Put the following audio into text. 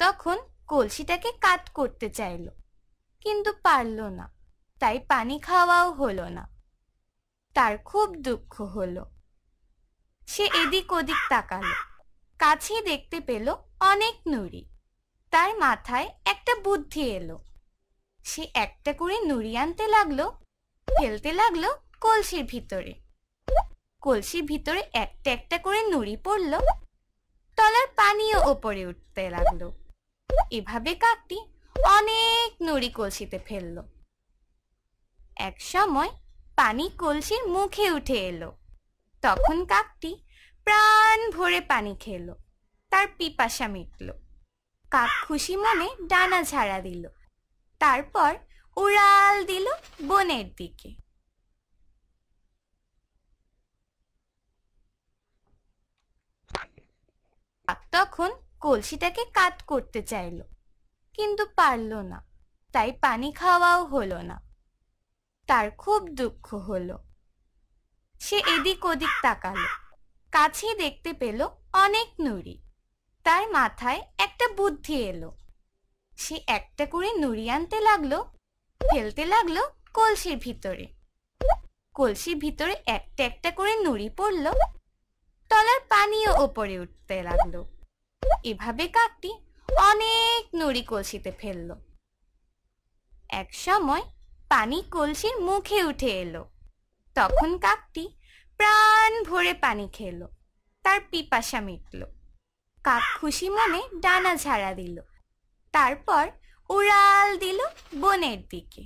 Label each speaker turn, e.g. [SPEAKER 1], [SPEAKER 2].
[SPEAKER 1] তখন কলসিটাকে কাত করতে চাইল, কিন্তু পারল না, তাই পানি খাওয়াও হলো না। তার খুব দুঃখ হলো। সে এদিক ওদিক তাকালো, কাছে দেখতে পেল অনেক নুড়ি। তার মাথায় একটা বুদ্ধি এলো। সে একটা করে নুড়ি আনতে লাগলো, ফেলতে লাগলো কলসির ভিতরে। কলসির ভিতরে একটা একটা করে নুড়ি পড়লো, তলার পানিও ওপরে উঠতে লাগলো। এভাবে কাকটি অনেক নুড়ি কলসিতে ফেললো। এক সময় পানি কলসির মুখে উঠে এলো। তখন কাকটি প্রাণ ভরে পানি খেলো, তার পিপাসা মিটল। কাক খুশি মনে ডানা ঝাড়া দিল, তারপর উড়াল দিল বনের দিকে। কাক তখন কলসিটাকে কাত করতে চাইল, কিন্তু পারল না, তাই পানি খাওয়াও হলো না। তার খুব দুঃখ হলো। সে এদিক ওদিক তাকালো, কাছে দেখতে পেল অনেক নুড়ি। তার মাথায় একটা বুদ্ধি এলো। সে একটা করে নুড়ি আনতে লাগলো, ফেলতে লাগলো কলসির ভিতরে। কলসির ভিতরে একটা একটা করে নুড়ি পড়লো, তলার পানিও ওপরে উঠতে লাগলো। এভাবে কাকটি অনেক নুড়ি কলসিতে ফেললো। এক সময় পানি কলসির মুখে উঠে এলো। তখন কাকটি প্রাণ ভরে পানি খেলো, তার পিপাসা মিটল। কাক খুশি মনে ডানা ঝাড়া দিল, তারপর উড়াল দিল বনের দিকে।